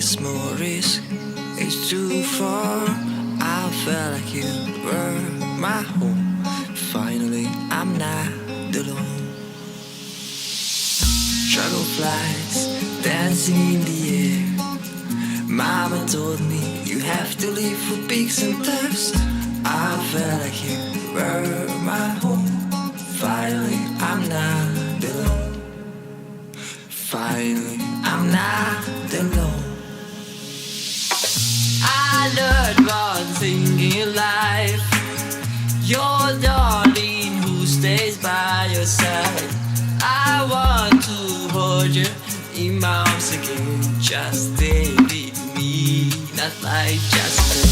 it's more risk. It's too far. I felt like you were my home. Finally, I'm not alone. Dragonflies dancing in the air. Mama told me you have to live for peaks and depths. I felt like you were my home. Finally, I'm not alone. Finally, I'm not alone. I learned one thing in life. You're the darling who stays by your side. I want to hold you in my arms again. Just stay with me, not like just thing.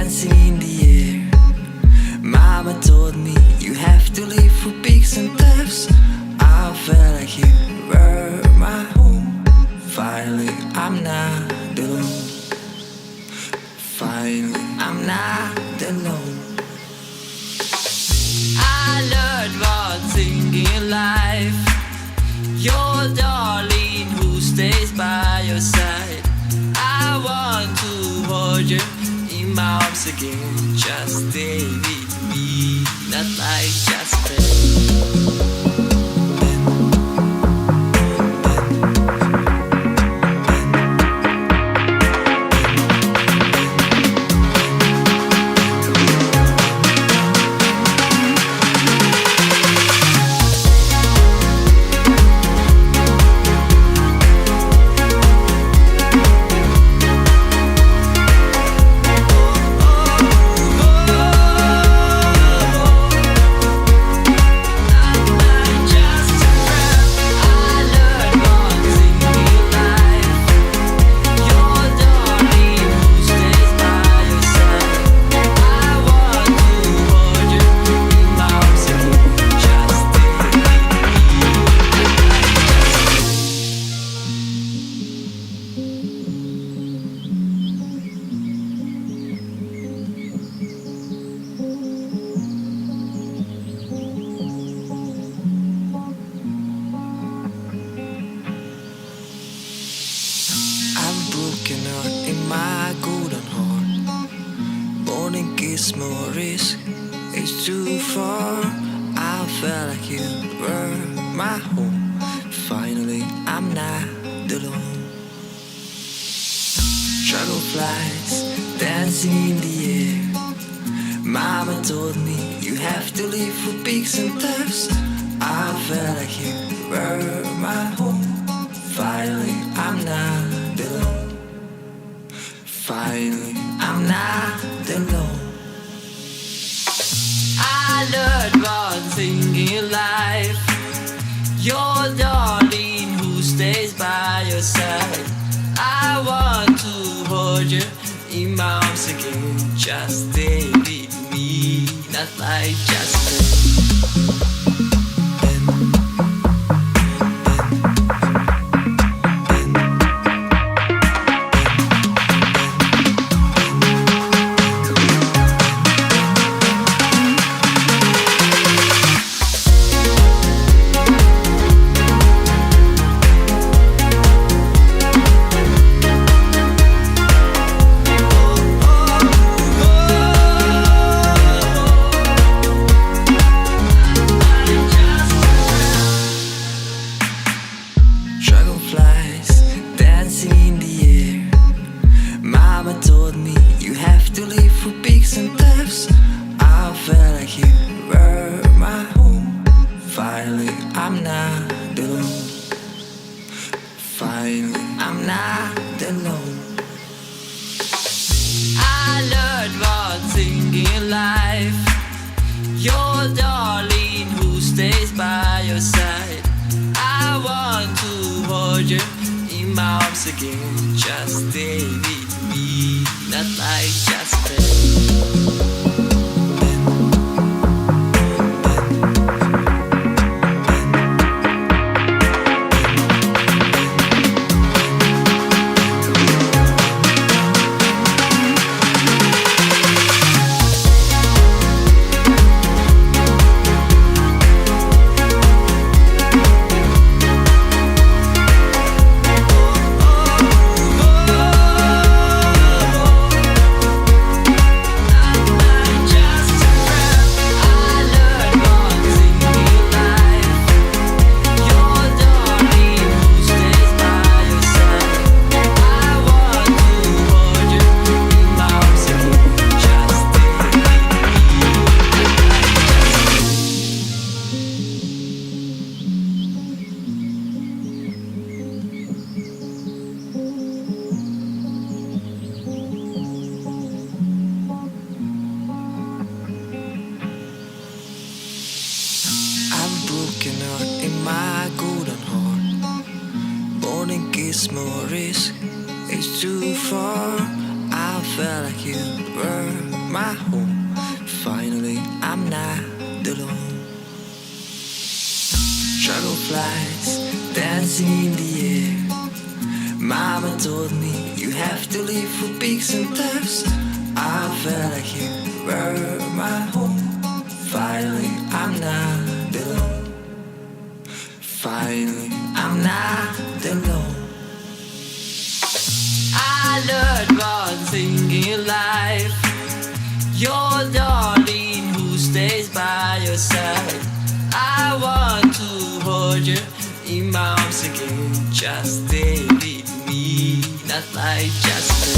'Cause in the end, my mind just ran. I learned one thing in life. You're the darling who stays by your side. I want to hold you in my arms again. Just stay with me, not like just then. I learned one thing in life. You're the darling who stays by your side. I want to hold you in my arms again. Just stay with me, not like just then. I learned one thing in life. You're the darling who stays by your side. I want to hold you in my arms again. Just stay with me, not like just then. your side. I want to hold you in my arms again. Just stay with me, not like just in my golden heart. Morning gives more risk, it's too far. I felt like you were my home. Finally, I'm not alone. Dragonflies dancing in the air. Mama told me you have to live for peaks and depths. I felt like you were my home. Finally, I'm not alone. Finally, I'm not alone. I learned one thing in life. Your darling who stays by your side. I want to hold you in my arms again. Just stay with me, not like just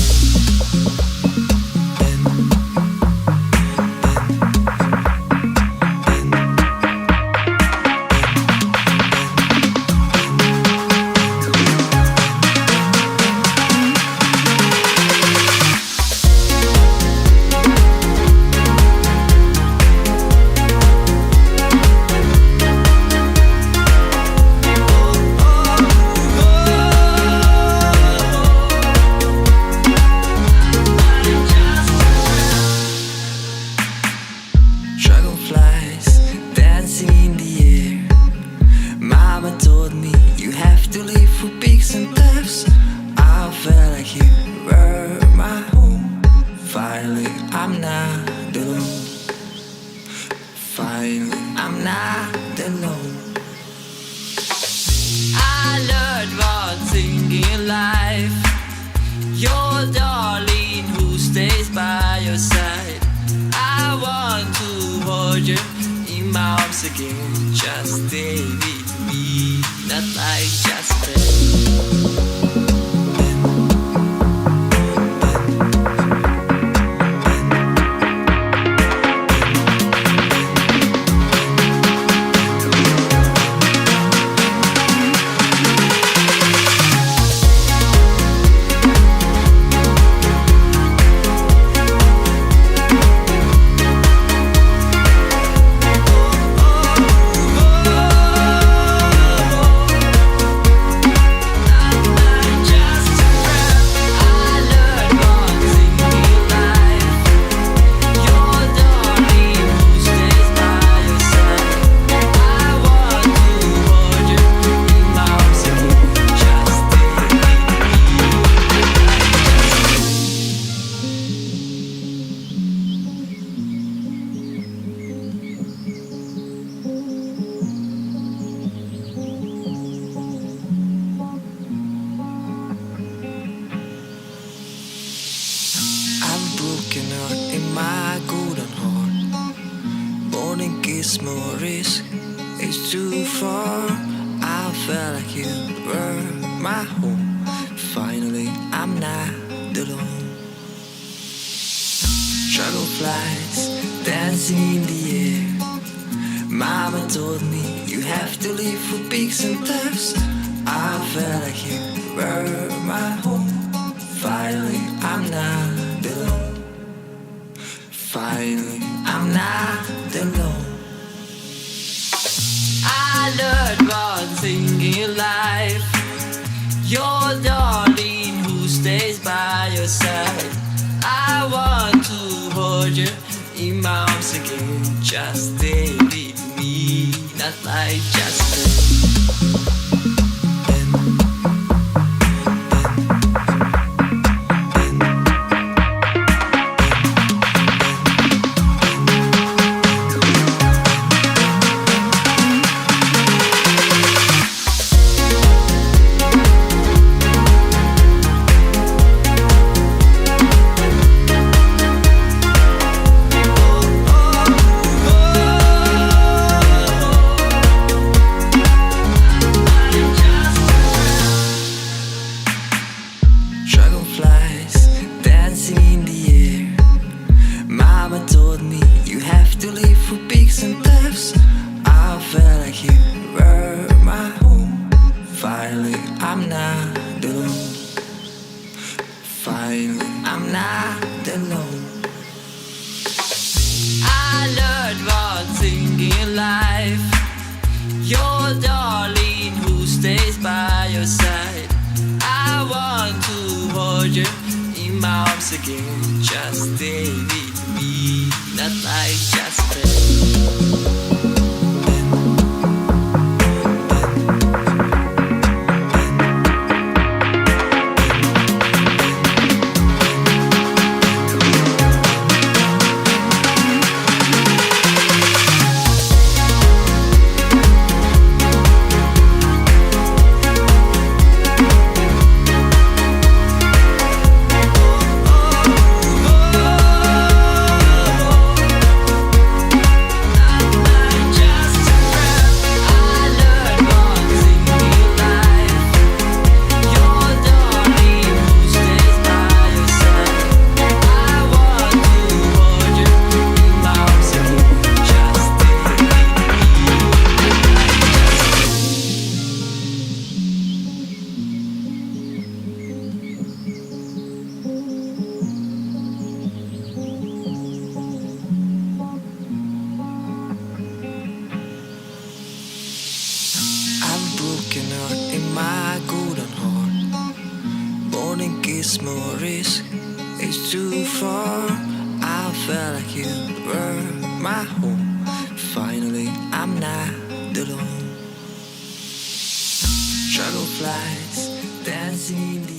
again, just stay with me, not like just more risk, it's too far. I felt like you were my home. Finally, I'm not alone. Dragonflies dancing in the air. Mama told me you have to live for peaks and depths. I felt like you were my home. Finally, I'm not alone. Finally, I'm not alone. I love hold you in my arms again. Just stay with me, not like just dragonflies dancing in the air. Mama told me you have to live for peaks and depths. I felt like you were my home. Finally, I'm not alone. Finally, I'm not alone. I learned one thing in life: your darling who stays by your side. I want to hold you in my arms again. Just stay with me, not like just broken heart in my golden heart. Morning kiss, more risk, it's too far. I felt like you were my home. Finally, I'm not alone. Dragonflies dancing in the